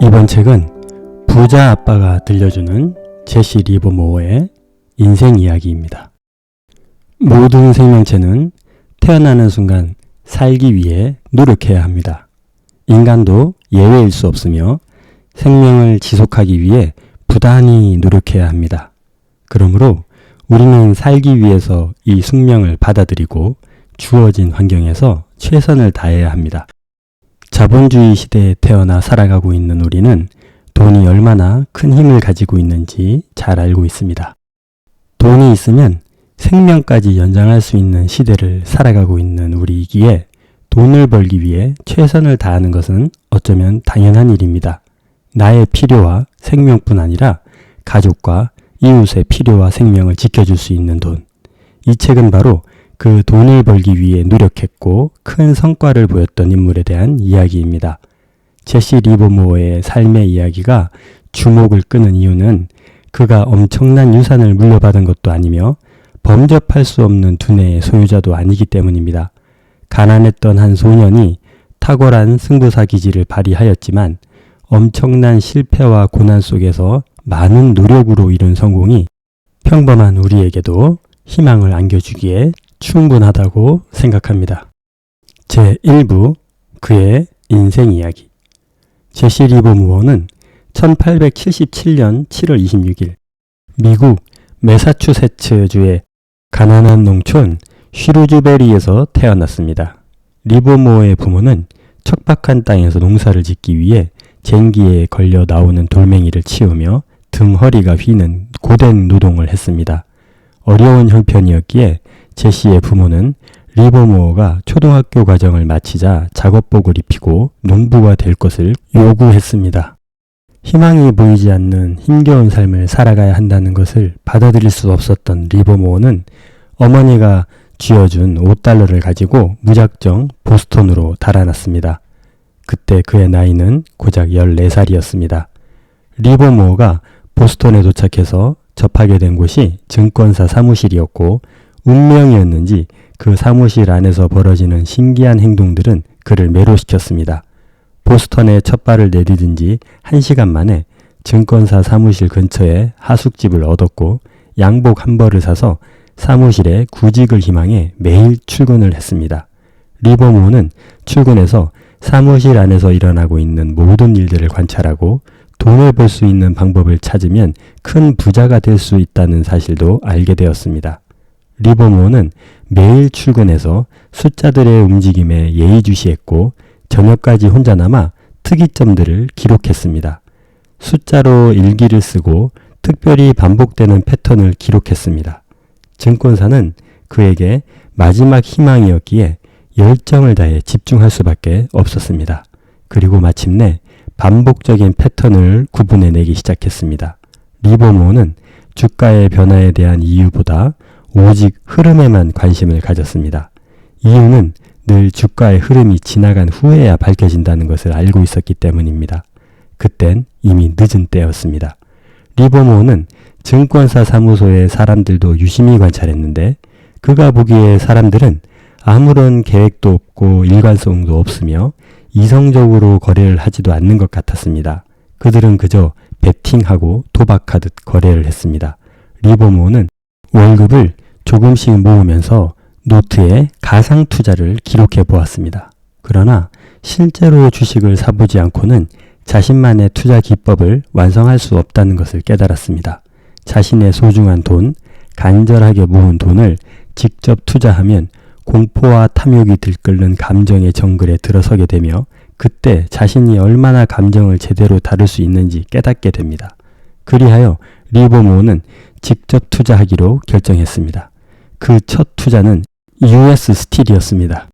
이번 책은 부자 아빠가 들려주는 제시 리버모어의 인생 이야기입니다. 모든 생명체는 태어나는 순간 살기 위해 노력해야 합니다. 인간도 예외일 수 없으며 생명을 지속하기 위해 부단히 노력해야 합니다. 그러므로 우리는 살기 위해서 이 숙명을 받아들이고 주어진 환경에서 최선을 다해야 합니다. 자본주의 시대에 태어나 살아가고 있는 우리는 돈이 얼마나 큰 힘을 가지고 있는지 잘 알고 있습니다. 돈이 있으면 생명까지 연장할 수 있는 시대를 살아가고 있는 우리이기에 돈을 벌기 위해 최선을 다하는 것은 어쩌면 당연한 일입니다. 나의 필요와 생명뿐 아니라 가족과 이웃의 필요와 생명을 지켜줄 수 있는 돈. 이 책은 바로 그 돈을 벌기 위해 노력했고 큰 성과를 보였던 인물에 대한 이야기입니다. 제시 리버모어의 삶의 이야기가 주목을 끄는 이유는 그가 엄청난 유산을 물려받은 것도 아니며 범접할 수 없는 두뇌의 소유자도 아니기 때문입니다. 가난했던 한 소년이 탁월한 승부사 기질을 발휘하였지만 엄청난 실패와 고난 속에서 많은 노력으로 이룬 성공이 평범한 우리에게도 희망을 안겨주기에 충분하다고 생각합니다. 제1부 그의 인생 이야기. 제시 리버모어는 1877년 7월 26일 미국 매사추세츠주의 가난한 농촌 슈루즈베리에서 태어났습니다. 리버모어의 부모는 척박한 땅에서 농사를 짓기 위해 쟁기에 걸려 나오는 돌멩이를 치우며 등허리가 휘는 고된 노동을 했습니다. 어려운 형편이었기에 제시의 부모는 리버모어가 초등학교 과정을 마치자 작업복을 입히고 농부가 될 것을 요구했습니다. 희망이 보이지 않는 힘겨운 삶을 살아가야 한다는 것을 받아들일 수 없었던 리버모어는 어머니가 쥐어준 $5를 가지고 무작정 보스턴으로 달아났습니다. 그때 그의 나이는 고작 14살이었습니다. 리버모어가 보스턴에 도착해서 접하게 된 곳이 증권사 사무실이었고 운명이었는지 그 사무실 안에서 벌어지는 신기한 행동들은 그를 매료시켰습니다. 보스턴에 첫 발을 내디딘 지 1시간 만에 증권사 사무실 근처에 하숙집을 얻었고 양복 한 벌을 사서 사무실에 구직을 희망해 매일 출근을 했습니다. 리버모어는 출근해서 사무실 안에서 일어나고 있는 모든 일들을 관찰하고 돈을 벌 수 있는 방법을 찾으면 큰 부자가 될 수 있다는 사실도 알게 되었습니다. 리버모어는 매일 출근해서 숫자들의 움직임에 예의주시했고 저녁까지 혼자 남아 특이점들을 기록했습니다. 숫자로 일기를 쓰고 특별히 반복되는 패턴을 기록했습니다. 증권사는 그에게 마지막 희망이었기에 열정을 다해 집중할 수밖에 없었습니다. 그리고 마침내 반복적인 패턴을 구분해내기 시작했습니다. 리버모어는 주가의 변화에 대한 이유보다 오직 흐름에만 관심을 가졌습니다. 이유는 늘 주가의 흐름이 지나간 후에야 밝혀진다는 것을 알고 있었기 때문입니다. 그땐 이미 늦은 때였습니다. 리버모어는 증권사 사무소의 사람들도 유심히 관찰했는데 그가 보기에 사람들은 아무런 계획도 없고 일관성도 없으며 이성적으로 거래를 하지도 않는 것 같았습니다. 그들은 그저 베팅하고 도박하듯 거래를 했습니다. 리버모어는 월급을 조금씩 모으면서 노트에 가상 투자를 기록해 보았습니다. 그러나 실제로 주식을 사보지 않고는 자신만의 투자 기법을 완성할 수 없다는 것을 깨달았습니다. 자신의 소중한 돈, 간절하게 모은 돈을 직접 투자하면 공포와 탐욕이 들끓는 감정의 정글에 들어서게 되며 그때 자신이 얼마나 감정을 제대로 다룰 수 있는지 깨닫게 됩니다. 그리하여 리버모어는 직접 투자하기로 결정했습니다. 그 첫 투자는 US 스틸이었습니다.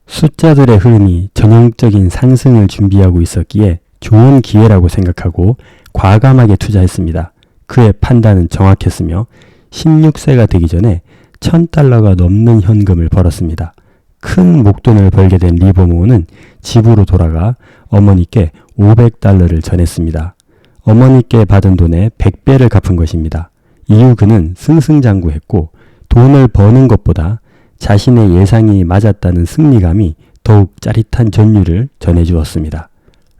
숫자들의 흐름이 전형적인 상승을 준비하고 있었기에 좋은 기회라고 생각하고 과감하게 투자했습니다. 그의 판단은 정확했으며 16세가 되기 전에 $1,000가 넘는 현금을 벌었습니다. 큰 목돈을 벌게 된 리버모어는 집으로 돌아가 어머니께 $500를 전했습니다. 어머니께 받은 돈의 100배를 갚은 것입니다. 이후 그는 승승장구했고 돈을 버는 것보다 자신의 예상이 맞았다는 승리감이 더욱 짜릿한 전율을 전해주었습니다.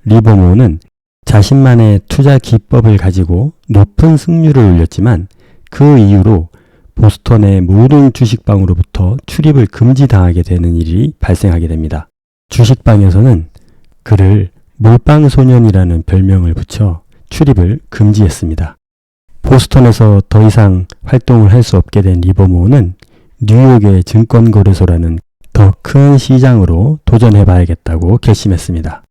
리버모어는 자신만의 투자 기법을 가지고 높은 승률을 올렸지만 그 이후로 보스턴의 모든 주식방으로부터 출입을 금지당하게 되는 일이 발생하게 됩니다. 주식방에서는 그를 몰빵소년이라는 별명을 붙여 출입을 금지했습니다. 보스턴에서 더 이상 활동을 할 수 없게 된 리버모어는 뉴욕의 증권거래소라는 더 큰 시장으로 도전해봐야겠다고 결심했습니다.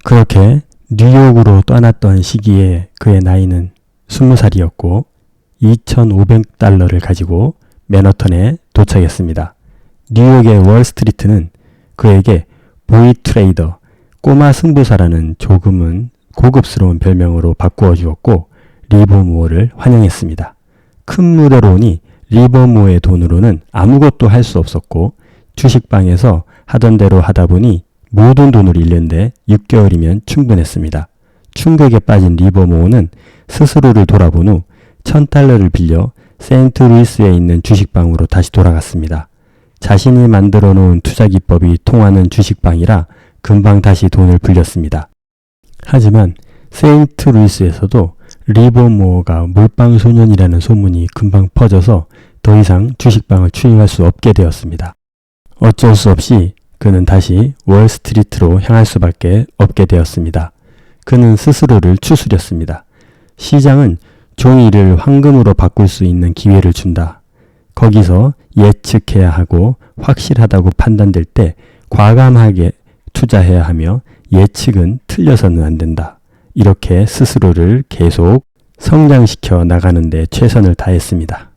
그렇게 뉴욕으로 떠났던 시기에 그의 나이는 20살이었고 2,500달러를 가지고 맨하탄에 도착했습니다. 뉴욕의 월스트리트는 그에게 보이 트레이더, 꼬마 승부사라는 조금은 고급스러운 별명으로 바꾸어 주었고 리버모어를 환영했습니다. 큰 무대로 오니 리버모어의 돈으로는 아무것도 할 수 없었고 주식방에서 하던 대로 하다 보니 모든 돈을 잃는데 6개월이면 충분했습니다. 충격에 빠진 리버모어는 스스로를 돌아본 후 1,000달러를 빌려 세인트루이스에 있는 주식방으로 다시 돌아갔습니다. 자신이 만들어 놓은 투자 기법이 통하는 주식방이라 금방 다시 돈을 불렸습니다. 하지만 세인트루이스에서도 리버모어가 몰빵소년이라는 소문이 금방 퍼져서 더 이상 주식방을 출입할 수 없게 되었습니다. 어쩔 수 없이 그는 다시 월스트리트로 향할 수밖에 없게 되었습니다. 그는 스스로를 추스렸습니다. 시장은 종이를 황금으로 바꿀 수 있는 기회를 준다. 거기서 예측해야 하고 확실하다고 판단될 때 과감하게 투자해야 하며 예측은 틀려서는 안 된다. 이렇게 스스로를 계속 성장시켜 나가는데 최선을 다했습니다.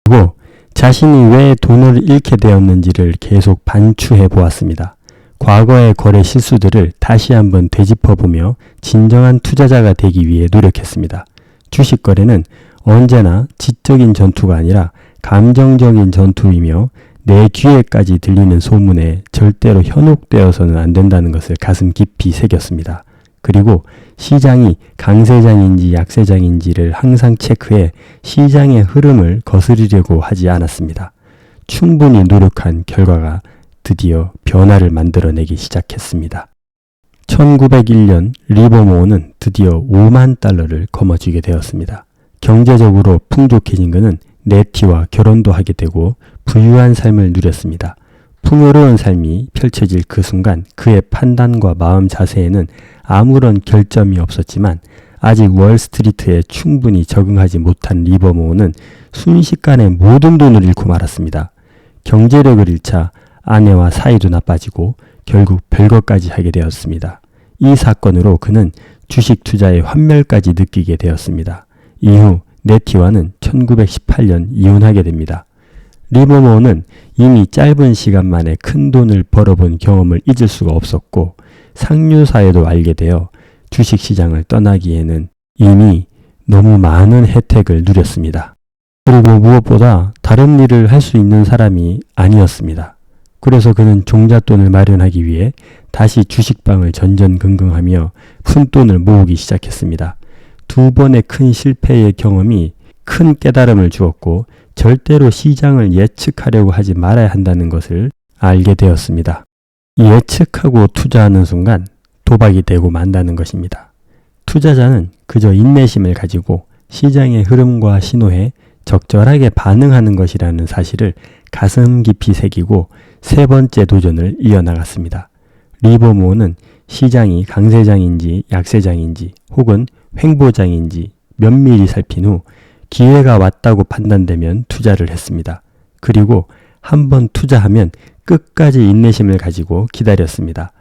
그리고 자신이 왜 돈을 잃게 되었는지를 계속 반추해 보았습니다. 과거의 거래 실수들을 다시 한번 되짚어보며 진정한 투자자가 되기 위해 노력했습니다. 주식 거래는 언제나 지적인 전투가 아니라 감정적인 전투이며 내 귀에까지 들리는 소문에 절대로 현혹되어서는 안 된다는 것을 가슴 깊이 새겼습니다. 그리고 시장이 강세장인지 약세장인지를 항상 체크해 시장의 흐름을 거스르려고 하지 않았습니다. 충분히 노력한 결과가 드디어 변화를 만들어내기 시작했습니다. 1901년 리버모어는 드디어 5만 달러를 거머쥐게 되었습니다. 경제적으로 풍족해진 그는 네티와 결혼도 하게 되고 부유한 삶을 누렸습니다. 풍요로운 삶이 펼쳐질 그 순간 그의 판단과 마음 자세에는 아무런 결점이 없었지만 아직 월스트리트에 충분히 적응하지 못한 리버모어는 순식간에 모든 돈을 잃고 말았습니다. 경제력을 잃자 아내와 사이도 나빠지고 결국 별것까지 하게 되었습니다. 이 사건으로 그는 주식 투자의 환멸까지 느끼게 되었습니다. 이후 네티와는 1918년 이혼하게 됩니다. 리버모어는 이미 짧은 시간 만에 큰 돈을 벌어본 경험을 잊을 수가 없었고 상류사에도 알게 되어 주식시장을 떠나기에는 이미 너무 많은 혜택을 누렸습니다. 그리고 무엇보다 다른 일을 할 수 있는 사람이 아니었습니다. 그래서 그는 종잣돈을 마련하기 위해 다시 주식방을 전전긍긍하며 푼돈을 모으기 시작했습니다. 2번의 큰 실패의 경험이 큰 깨달음을 주었고 절대로 시장을 예측하려고 하지 말아야 한다는 것을 알게 되었습니다. 예측하고 투자하는 순간 도박이 되고 만다는 것입니다. 투자자는 그저 인내심을 가지고 시장의 흐름과 신호에 적절하게 반응하는 것이라는 사실을 가슴 깊이 새기고 세 번째 도전을 이어나갔습니다. 리버모어는 시장이 강세장인지 약세장인지 혹은 횡보장인지 면밀히 살핀 후 기회가 왔다고 판단되면 투자를 했습니다. 그리고 한번 투자하면 끝까지 인내심을 가지고 기다렸습니다.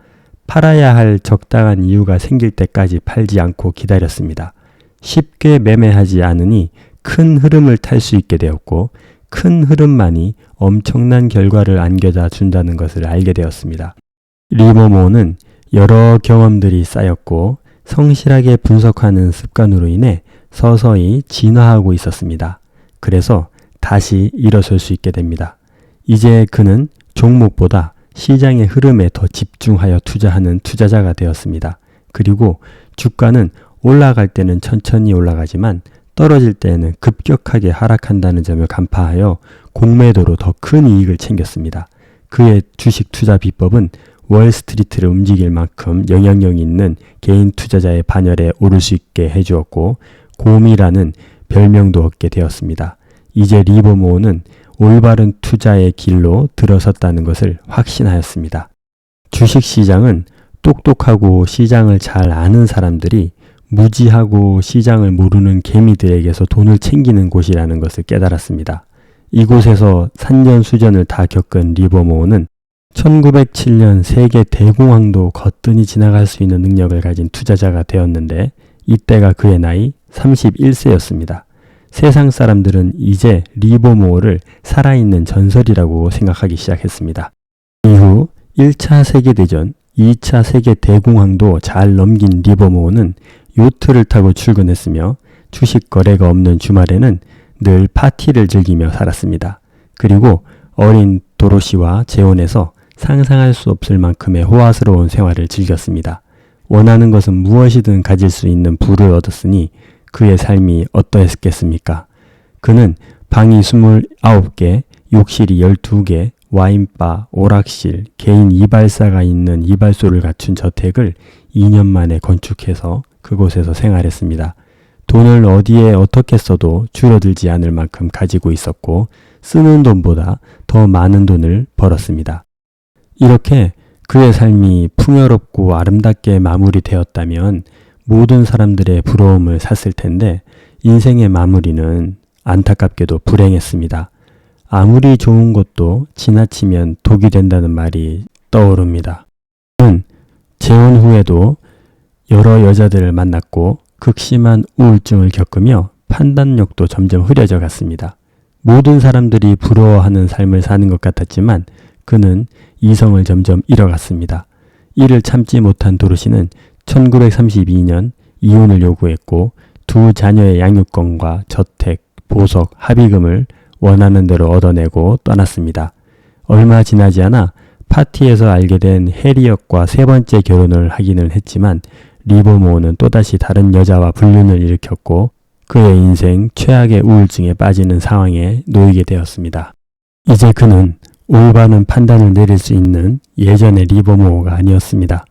팔아야 할 적당한 이유가 생길 때까지 팔지 않고 기다렸습니다. 쉽게 매매하지 않으니 큰 흐름을 탈 수 있게 되었고 큰 흐름만이 엄청난 결과를 안겨다 준다는 것을 알게 되었습니다. 리버모어는 여러 경험들이 쌓였고 성실하게 분석하는 습관으로 인해 서서히 진화하고 있었습니다. 그래서 다시 일어설 수 있게 됩니다. 이제 그는 종목보다 시장의 흐름에 더 집중하여 투자하는 투자자가 되었습니다. 그리고 주가는 올라갈 때는 천천히 올라가지만 떨어질 때에는 급격하게 하락한다는 점을 간파하여 공매도로 더 큰 이익을 챙겼습니다. 그의 주식 투자 비법은 월스트리트를 움직일 만큼 영향력 있는 개인 투자자의 반열에 오를 수 있게 해주었고 곰이라는 별명도 얻게 되었습니다. 이제 리버모어는 올바른 투자의 길로 들어섰다는 것을 확신하였습니다. 주식시장은 똑똑하고 시장을 잘 아는 사람들이 무지하고 시장을 모르는 개미들에게서 돈을 챙기는 곳이라는 것을 깨달았습니다. 이곳에서 산전수전을 다 겪은 리버모어는 1907년 세계 대공황도 거뜬히 지나갈 수 있는 능력을 가진 투자자가 되었는데 이때가 그의 나이 31세였습니다. 세상 사람들은 이제 리버모어를 살아있는 전설이라고 생각하기 시작했습니다. 이후 1차 세계대전, 2차 세계대공황도 잘 넘긴 리버모어는 요트를 타고 출근했으며 주식 거래가 없는 주말에는 늘 파티를 즐기며 살았습니다. 그리고 어린 도로시와 재혼해서 상상할 수 없을 만큼의 호화스러운 생활을 즐겼습니다. 원하는 것은 무엇이든 가질 수 있는 부를 얻었으니 그의 삶이 어떠했겠습니까? 그는 방이 29개, 욕실이 12개, 와인바, 오락실, 개인 이발사가 있는 이발소를 갖춘 저택을 2년 만에 건축해서 그곳에서 생활했습니다. 돈을 어디에 어떻게 써도 줄어들지 않을 만큼 가지고 있었고 쓰는 돈보다 더 많은 돈을 벌었습니다. 이렇게 그의 삶이 풍요롭고 아름답게 마무리되었다면 모든 사람들의 부러움을 샀을 텐데 인생의 마무리는 안타깝게도 불행했습니다. 아무리 좋은 것도 지나치면 독이 된다는 말이 떠오릅니다. 그는 재혼 후에도 여러 여자들을 만났고 극심한 우울증을 겪으며 판단력도 점점 흐려져 갔습니다. 모든 사람들이 부러워하는 삶을 사는 것 같았지만 그는 이성을 점점 잃어갔습니다. 이를 참지 못한 도로시는 1932년 이혼을 요구했고 두 자녀의 양육권과 저택, 보석, 합의금을 원하는 대로 얻어내고 떠났습니다. 얼마 지나지 않아 파티에서 알게 된 해리엇과 세 번째 결혼을 하기는 했지만 리버모어는 또다시 다른 여자와 불륜을 일으켰고 그의 인생 최악의 우울증에 빠지는 상황에 놓이게 되었습니다. 이제 그는 올바른 판단을 내릴 수 있는 예전의 리버모어가 아니었습니다.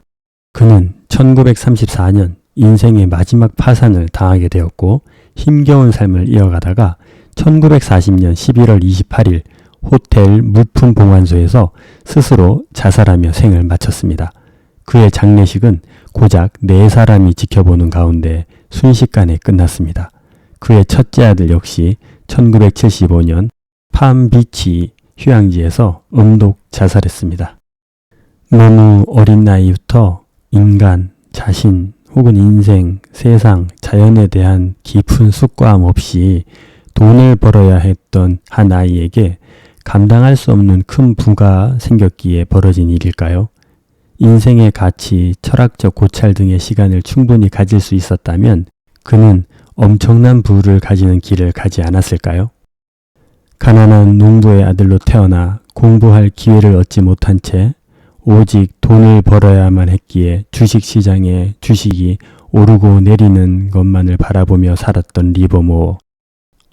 그는 1934년 인생의 마지막 파산을 당하게 되었고 힘겨운 삶을 이어가다가 1940년 11월 28일 호텔 물품 보관소에서 스스로 자살하며 생을 마쳤습니다. 그의 장례식은 고작 4사람이 지켜보는 가운데 순식간에 끝났습니다. 그의 첫째 아들 역시 1975년 팜비치 휴양지에서 음독 자살했습니다. 너무 어린 나이부터 인간, 자신 혹은 인생, 세상, 자연에 대한 깊은 숙고함 없이 돈을 벌어야 했던 한 아이에게 감당할 수 없는 큰 부가 생겼기에 벌어진 일일까요? 인생의 가치, 철학적 고찰 등의 시간을 충분히 가질 수 있었다면 그는 엄청난 부를 가지는 길을 가지 않았을까요? 가난한 농부의 아들로 태어나 공부할 기회를 얻지 못한 채 오직 돈을 벌어야만 했기에 주식시장에 주식이 오르고 내리는 것만을 바라보며 살았던 리버모어.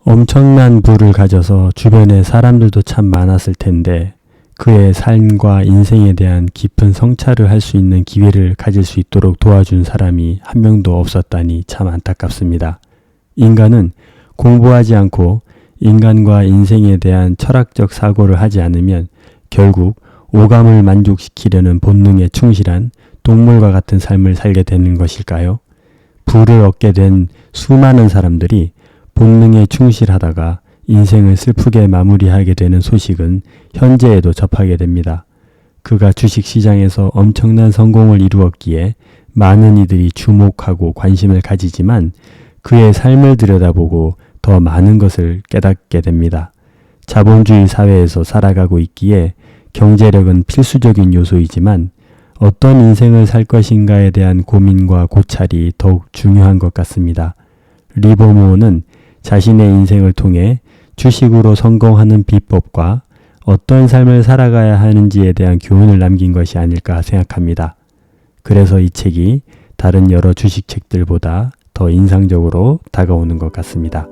엄청난 부를 가져서 주변에 사람들도 참 많았을 텐데 그의 삶과 인생에 대한 깊은 성찰을 할 수 있는 기회를 가질 수 있도록 도와준 사람이 한 명도 없었다니 참 안타깝습니다. 인간은 공부하지 않고 인간과 인생에 대한 철학적 사고를 하지 않으면 결국 오감을 만족시키려는 본능에 충실한 동물과 같은 삶을 살게 되는 것일까요? 부를 얻게 된 수많은 사람들이 본능에 충실하다가 인생을 슬프게 마무리하게 되는 소식은 현재에도 접하게 됩니다. 그가 주식시장에서 엄청난 성공을 이루었기에 많은 이들이 주목하고 관심을 가지지만 그의 삶을 들여다보고 더 많은 것을 깨닫게 됩니다. 자본주의 사회에서 살아가고 있기에 경제력은 필수적인 요소이지만 어떤 인생을 살 것인가에 대한 고민과 고찰이 더욱 중요한 것 같습니다. 리버모어는 자신의 인생을 통해 주식으로 성공하는 비법과 어떤 삶을 살아가야 하는지에 대한 교훈을 남긴 것이 아닐까 생각합니다. 그래서 이 책이 다른 여러 주식 책들보다 더 인상적으로 다가오는 것 같습니다.